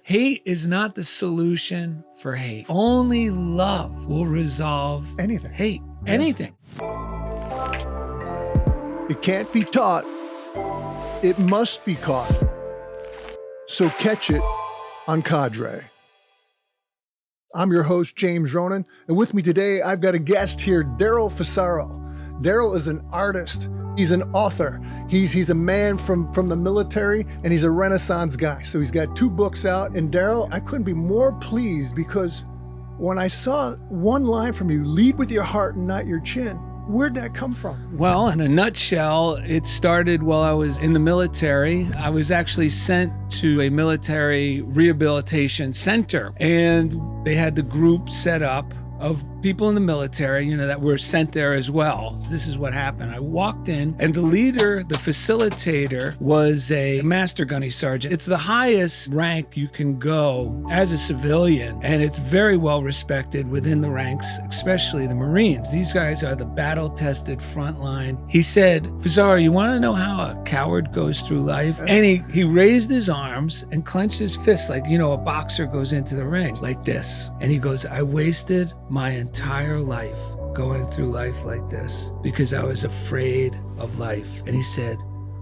Hate is not the solution for hate. Only love will resolve Anything. hate. Anything. It can't be taught. It must be caught. So catch it on Cadre. I'm your host, James Ronan, and with me today, I've got a guest here, Darrell Fusaro. Darrell is an artist. He's an author. He's a man from the military, and he's a Renaissance guy. So he's got 2 books out. And Darrell, I couldn't be more pleased because when I saw one line from you, lead with your heart and not your chin, where'd that come from? Well, in a nutshell, it started while I was in the military. I was actually sent to a military rehabilitation center, and they had the group set up of people in the military, that were sent there as well. This is what happened. I walked in, and the leader, the facilitator, was a master gunny sergeant. It's the highest rank you can go as a civilian, and it's very well respected within the ranks, especially the Marines. These guys are the battle-tested front line. He said, "Fusaro, you want to know how a coward goes through life?" And he raised his arms and clenched his fists like, a boxer goes into the ring, like this. And he goes, "I wasted my entire life going through life like this because I was afraid of life." And he said,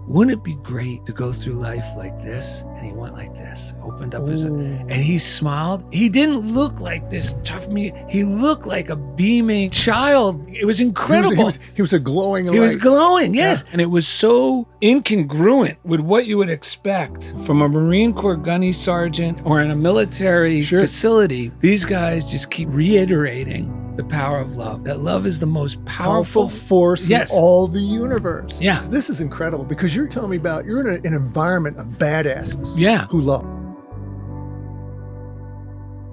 "Wouldn't it be great to go through life like this?" And he went like this, opened up and he smiled. He didn't look like this tough me. He looked like a beaming child. It was incredible. He was a glowing light. He was glowing, yes. Yeah. And it was so incongruent with what you would expect from a Marine Corps gunny sergeant or in a military facility. These guys just keep reiterating the power of love. That love is the most powerful force in all the universe. Yeah. This is incredible because you're telling me about, you're in an environment of badasses who love.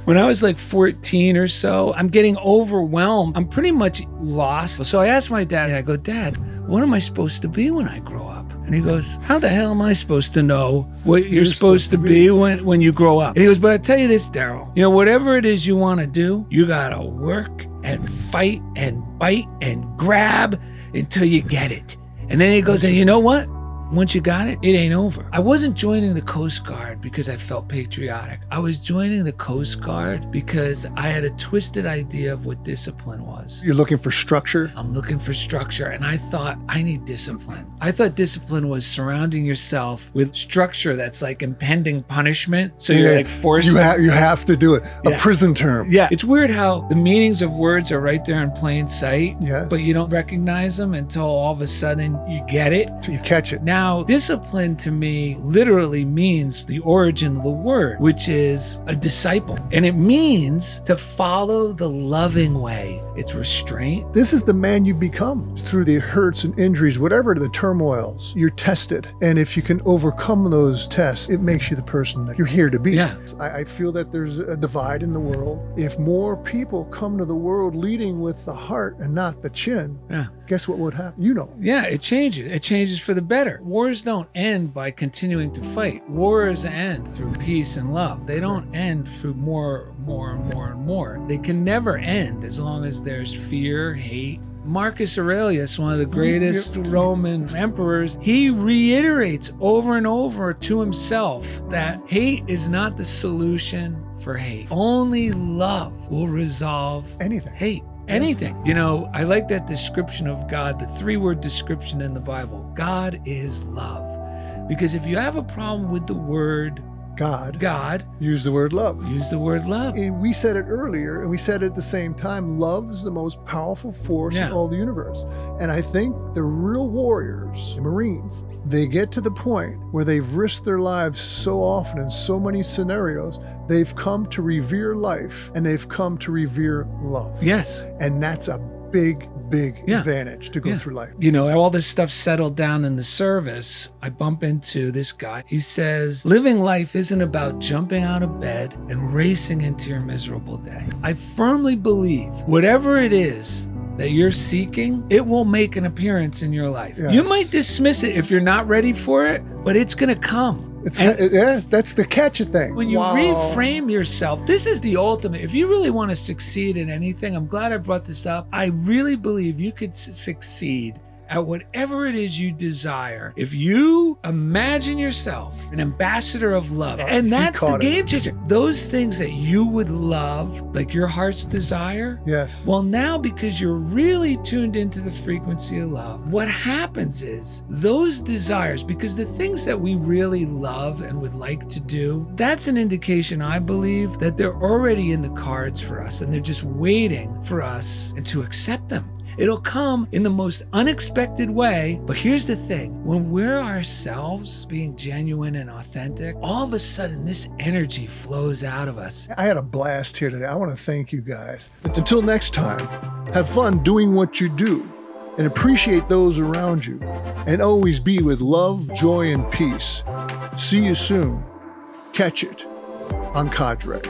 When I was like 14 or so, I'm getting overwhelmed. I'm pretty much lost. So I asked my dad, and I go, "Dad, what am I supposed to be when I grow up?" And he goes, "How the hell am I supposed to know what you're supposed to be when you grow up?" And he goes, "But I tell you this, Darrell, whatever it is you want to do, you got to work and fight and bite and grab until you get it." And then he goes, "And you know what? Once you got it, it ain't over." I wasn't joining the Coast Guard because I felt patriotic. I was joining the Coast Guard because I had a twisted idea of what discipline was. You're looking for structure? I'm looking for structure, and I thought I need discipline. I thought discipline was surrounding yourself with structure that's like impending punishment. So you're like forced. You have to do it. A prison term. Yeah. It's weird how the meanings of words are right there in plain sight, yes, but you don't recognize them until all of a sudden you get it. So you catch it. Now, discipline to me literally means the origin of the word, which is a disciple. And it means to follow the loving way. It's restraint. This is the man you become through the hurts and injuries, whatever the turmoils. You're tested. And if you can overcome those tests, it makes you the person that you're here to be. Yeah. I feel that there's a divide in the world. If more people come to the world leading with the heart and not the chin, guess what would happen? Yeah, it changes. It changes for the better. Wars don't end by continuing to fight. Wars end through peace and love. They don't end through more and more. They can never end as long as there's fear, hate. Marcus Aurelius, one of the greatest Roman emperors, he reiterates over and over to himself that hate is not the solution for hate. Only love will resolve hate. Anything. I like that description of God, the 3-word description in the Bible. God is love. Because if you have a problem with the word God, use the word love. Use the word love. And we said it earlier, and we said it at the same time, love is the most powerful force in all the universe. And I think the real warriors, the Marines, they get to the point where they've risked their lives so often in so many scenarios, they've come to revere life and they've come to revere love. Yes. And that's a big advantage to go through life. All this stuff settled down in the service. I bump into this guy. He says, living life isn't about jumping out of bed and racing into your miserable day. I firmly believe whatever it is that you're seeking, it will make an appearance in your life. Yes. You might dismiss it if you're not ready for it, but it's going to come. That's the catch it thing. When you reframe yourself, this is the ultimate. If you really want to succeed in anything, I'm glad I brought this up. I really believe you could succeed at whatever it is you desire, if you imagine yourself an ambassador of love, and that's the game changer. Those things that you would love, like your heart's desire. Yes. Well, now because you're really tuned into the frequency of love, what happens is those desires, because the things that we really love and would like to do, that's an indication, I believe, that they're already in the cards for us and they're just waiting for us and to accept them. It'll come in the most unexpected way. But here's the thing. When we're ourselves being genuine and authentic, all of a sudden this energy flows out of us. I had a blast here today. I want to thank you guys. Until next time, have fun doing what you do and appreciate those around you. And always be with love, joy, and peace. See you soon. Catch it on Cadre.